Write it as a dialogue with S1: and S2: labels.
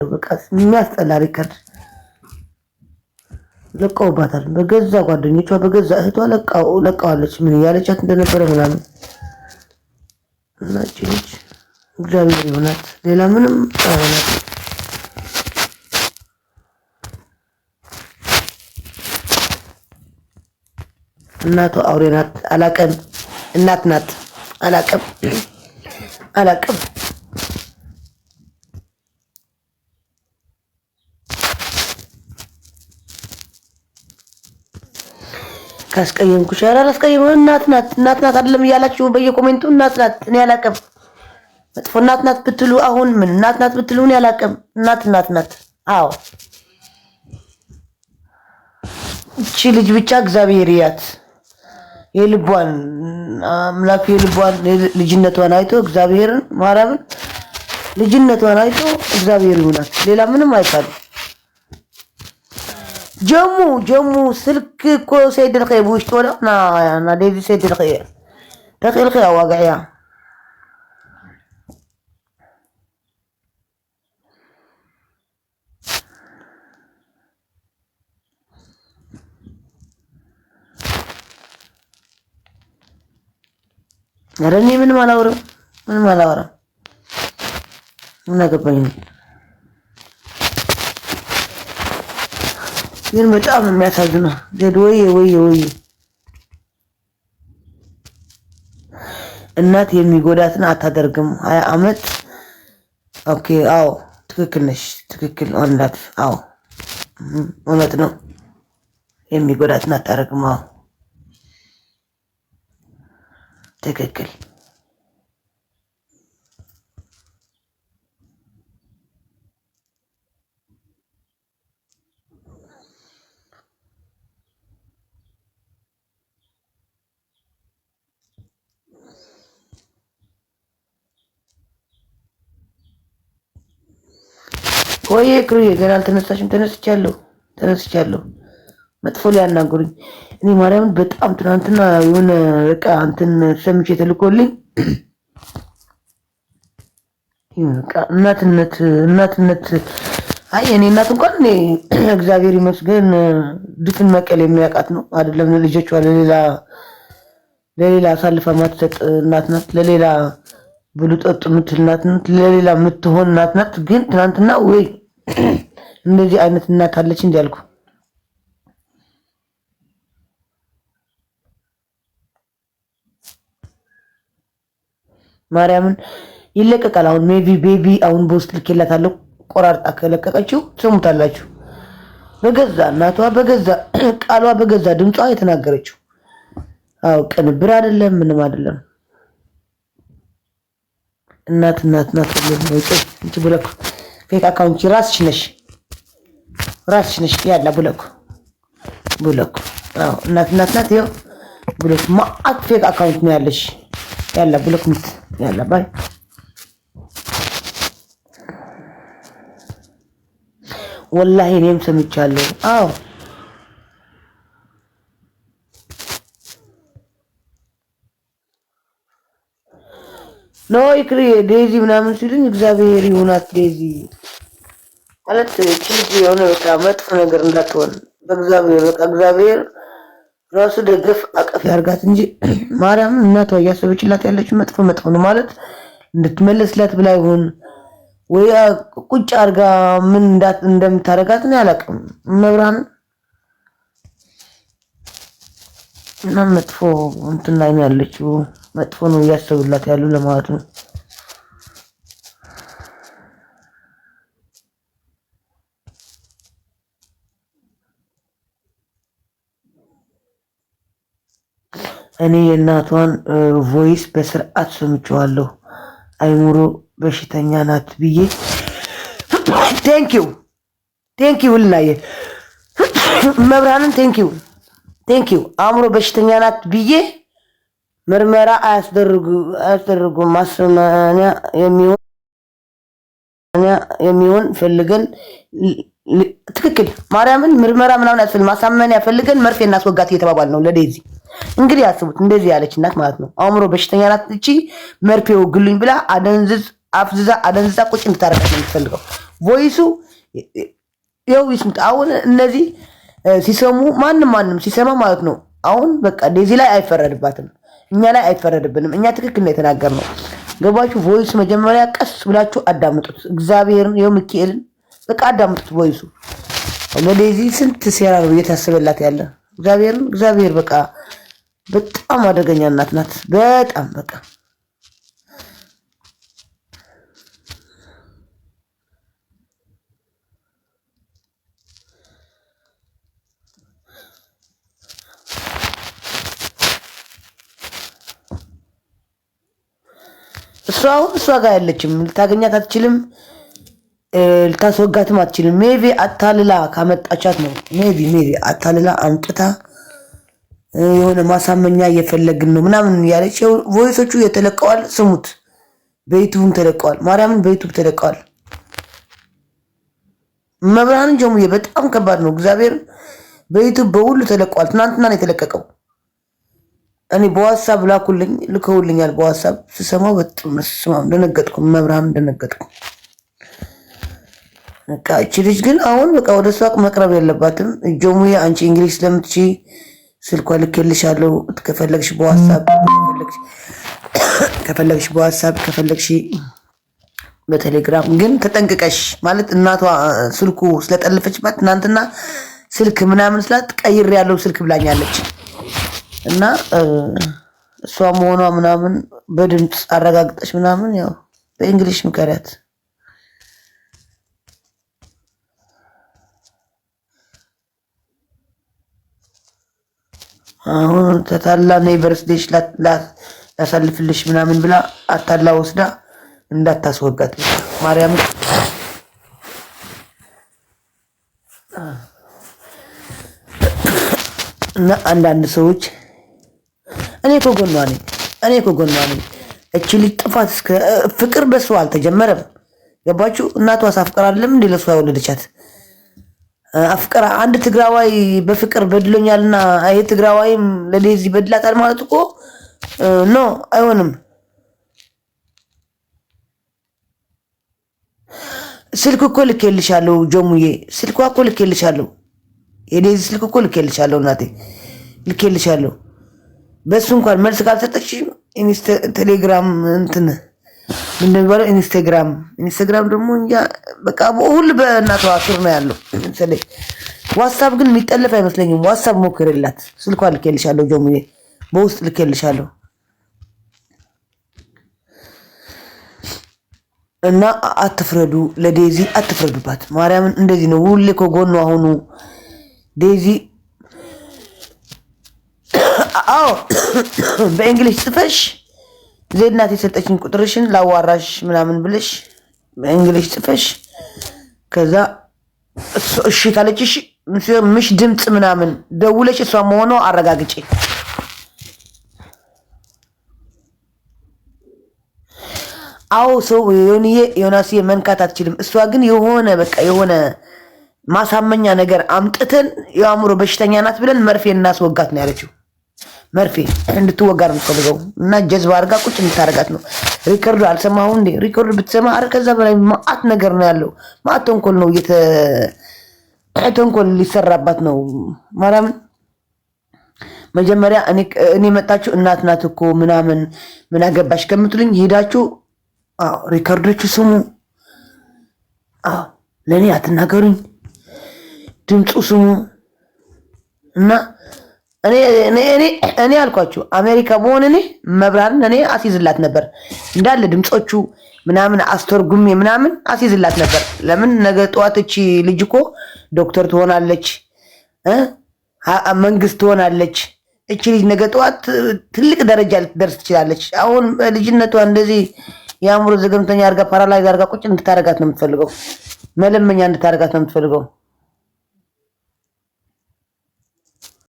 S1: በቃ የሚያስጠላ ሪከርድ ለቀውባታል። በገዛ ጓደኞቿ በገዛ እህቷ ለቀዋለች። ምን ያለቻት እንደነበረ ምናምን እና እቺ ልጅ እግዚአብሔር ይሆናት ሌላ ምንም አይሆናት። እናቷ አውሬ ናት። አላቀም እናት ናት። አላቀም ካስቀየምኩሽ አላስቀየም። እናት ናት አይደለም እያላችሁ በየኮሜንቱ እናት ናት። እኔ አላቀም መጥፎ እናት ናት ብትሉ አሁን ምን እናት ናት ብትሉ እኔ አላቀም። እናት ናት። አዎ እቺ ልጅ ብቻ እግዚአብሔር ያት የልቧን አምላክ የልቧን ልጅነቷን አይቶ እግዚአብሔርን ማርያምን ልጅነቷን አይቶ እግዚአብሔር ይሁናት። ሌላ ምንም አይባልም። ጀሙ ስልክ እኮ ሰይድልኸ ብውሽጥ ወላ ና ዴዚ ሰይድልኸ ደኺልኸ ዋጋዕያ ኧረ እኔ ምንም አላወራም። ምን አገባኝ። ግን በጣም የሚያሳዝነው ዜድ ወይ እናት የሚጎዳትን አታደርግም። 20 ዓመት ኦኬ። አዎ ትክክል ነሽ። ትክክል እናት አዎ እውነት ነው። የሚጎዳትን አታደርግም። አዎ ትክክል። ወይ ክሩዬ ገና አልተነሳሽም? ተነስቻለሁ። መጥፎ ሊያናገሩኝ እኔ ማርያምን በጣም ትናንትና የሆነ በቃ እንትን ሰምቼ ተልኮልኝ በቃ እናትነት አይ እኔ እናት እንኳን እኔ እግዚአብሔር ይመስገን ድፍን መቀሌ የሚያውቃት ነው አይደለም። ልጆቿ ለሌላ አሳልፋ ማትሰጥ እናት ናት። ለሌላ ብሉ ጠጡ ምትል እናት ናት። ለሌላ የምትሆን እናት ናት። ግን ትናንትና ወይ እንደዚህ አይነት እናት አለች እንዲያልኩ ማርያምን ይለቀቃል። አሁን ሜቢ ቤቢ አሁን በውስጥ ልኬላታለሁ። ቆራርጣ ከለቀቀችው ትሰሙታላችሁ። በገዛ እናቷ በገዛ ቃሏ በገዛ ድምጿ የተናገረችው። አው ቅንብር አይደለም ምንም አይደለም። እናት እንት ብለኩ ፌክ አካውንት ራስሽ ነሽ ያላ ብለኩ አው እናት ናት። ይኸው ብለኩ ማአት ፌክ አካውንት ነው ያለሽ ያላ ብለኩ ያላ ባይ ወላሂ እኔም ሰምቻለሁ። አዎ ኖይ ክሪ ዴዚ ምናምን ሲሉኝ እግዚአብሔር ይሁናት። ዴዚ ማለት ቺጂ የሆነ በቃ መጥፎ ነገር እንዳትሆን በእግዚአብሔር በቃ እግዚአብሔር ራሱ ደግፍ አቀፍ ያርጋት እንጂ ማርያም እናቷ እያሰበችላት ያለችው መጥፎ ነው ማለት እንድትመለስላት ብላ ይሁን ወይ ቁጭ አርጋ ምን እንደምታረጋት ነው ያላቀም መብራን እና መጥፎ እንትን ላይ ነው ያለችው። መጥፎ ነው እያሰቡላት ያሉ ለማለት ነው። እኔ የእናቷን ቮይስ በስርዓት ሰምቼዋለሁ። አይሙሮ በሽተኛ ናት ብዬ ቴንኪው ልናየ መብራንን ቴንኪው አእምሮ በሽተኛ ናት ብዬ ምርመራ አያስደርጉም ማሰማኒያ የሚሆን ፈልገን ትክክል ማርያምን ምርመራ ምናምን ያስፈልግ ማሳመኒያ ፈልገን መርፌ እናስወጋት እየተባባል ነው ለዴዚ። እንግዲህ ያስቡት እንደዚህ ያለች እናት ማለት ነው። አእምሮ በሽተኛ ናት እቺ መርፌው ግሉኝ ብላ አደንዝዛ ቁጭ እንድታረጋት ነው የምትፈልገው። ቮይሱ ይኸው ይስሙት። አሁን እነዚህ ሲሰሙ ማንም ሲሰማ ማለት ነው። አሁን በቃ ዴዚ ላይ አይፈረድባትም፣ እኛ ላይ አይፈረድብንም። እኛ ትክክል ነው የተናገርነው። ገባችሁ? ቮይሱ መጀመሪያ ቀስ ብላችሁ አዳምጡት። እግዚአብሔርን ይኸው ሚካኤልን በቃ አዳምጡት። ቮይሱ ለዴዚ ስንት ሴራ ነው እየታሰበላት ያለ። እግዚአብሔር በቃ በጣም አደገኛ እናት ናት። በጣም በቃ እሷ ጋር ያለችም ልታገኛት አትችልም፣ ልታስወጋትም አትችልም። ሜቢ አታልላ ካመጣቻት ነው። ሜቢ አታልላ አምጥታ የሆነ ማሳመኛ እየፈለግን ነው ምናምን ያለች። ቮይሶቹ የተለቀዋል፣ ስሙት። በዩቱብም ተለቀዋል፣ ማርያምን በዩቱብ ተለቀዋል። መብርሃንን ጀሙዬ በጣም ከባድ ነው። እግዚአብሔር በዩቱብ በሁሉ ተለቀዋል። ትናንትና ነው የተለቀቀው። እኔ በዋትሳፕ ልከውልኛል። በዋትሳፕ ስሰማው በጣም ደነገጥኩ። መብርሃን ደነገጥኩ። በቃ እቺ ልጅ ግን አሁን በቃ ወደ እሷ መቅረብ የለባትም። ጀሙዬ አንቺ እንግሊዝ ስለምትቺ ስልኳ ልኬልሻለሁ። ከፈለግሽ በዋትሳፕ ከፈለግሽ በቴሌግራም ግን ተጠንቅቀሽ ማለት እናቷ ስልኩ ስለጠለፈችባት ትናንትና ስልክ ምናምን ስላት ቀይር ያለው ስልክ ብላኛለች እና እሷ መሆኗ ምናምን በድምፅ አረጋግጠሽ ምናምን ያው በእንግሊሽ ምከሪያት። አሁን ተታላ ነይ በርዝዴሽ ላሳልፍልሽ ምናምን ብላ አታላ ወስዳ እንዳታስወጋት ማርያም። እና አንዳንድ ሰዎች እኔ ከጎኗ ነኝ። እቺ ልጅ ጥፋት እስከ ፍቅር በሷ አልተጀመረም። ገባችሁ? እናቷ ሳፍቀራለም እንደ ለሷ ያወለደቻት አፍቀራ አንድ ትግራዋይ በፍቅር በድሎኛልና ይሄ ትግራዋይም ለዴዚ በድላታል ማለት እኮ ኖ አይሆንም። ስልክ እኮ ልኬልሻለሁ ጀሙዬ፣ ስልኳ እኮ ልኬልሻለሁ። የዴዚ ስልክ እኮ ልኬልሻለሁ እናቴ፣ ልኬልሻለሁ። በሱ እንኳን መልስ ካልሰጠች ቴሌግራም እንትን እንደሚባለው ኢንስታግራም ደግሞ እንጃ በቃ ሁሉ በእናቷ ስር ነው ያለው። ዋትሳፕ ግን የሚጠለፍ አይመስለኝም። ዋትሳፕ ሞክርላት። ስልኳ ልኬልሻለሁ ጀሙዬ፣ በውስጥ ልኬልሻለሁ። እና አትፍረዱ፣ ለዴዚ አትፍረዱባት። ማርያምን እንደዚህ ነው። ሁሌ ከጎኗ አሁኑ ዴዚ አዎ በእንግሊሽ ጽፈሽ ዜድናት የሰጠችኝ ቁጥርሽን ላዋራሽ ምናምን ብለሽ በእንግሊሽ ጽፈሽ ከዛ እሺ ካለችሽ ምሽ ድምፅ ምናምን ደውለሽ እሷ መሆኗ አረጋግጪ። አዎ ሰው ዮናስዬ መንካት አትችልም። እሷ ግን የሆነ በቃ የሆነ ማሳመኛ ነገር አምጥተን የአእምሮ በሽተኛ ናት ብለን መርፌ እናስወጋት ነው ያለችው። መርፌ እንድትወጋ ነው የምትፈልገው እና ጀዝባ አድርጋ ቁጭ እንድታረጋት ነው። ሪከርዱ አልሰማሁም እንዴ? ሪከርዱ ብትሰማ አረ ከዛ በላይ ማአት ነገር ነው ያለው። ማአት ተንኮል ነው ተንኮል ሊሰራባት ነው። ማርያምን መጀመሪያ እኔ መጣችሁ እናት ናት እኮ ምናምን ምን አገባሽ ከምትሉኝ ሄዳችሁ ሪከርዶቹ ስሙ። ለእኔ አትናገሩኝ፣ ድምፁ ስሙ እና እኔ አልኳችሁ አሜሪካ በሆነ እኔ መብራንን እኔ አስይዝላት ነበር እንዳለ ድምፆቹ ምናምን አስተርጉሜ ምናምን አስይዝላት ነበር። ለምን ነገ ጠዋት እቺ ልጅ እኮ ዶክተር ትሆናለች፣ መንግስት ትሆናለች። እቺ ልጅ ነገ ጠዋት ትልቅ ደረጃ ልትደርስ ትችላለች። አሁን ልጅነቷ እንደዚህ የአእምሮ ዘገምተኛ አድርጋ ፓራላይዝ አድርጋ ቁጭ እንድታረጋት ነው የምትፈልገው። መለመኛ እንድታረጋት ነው የምትፈልገው።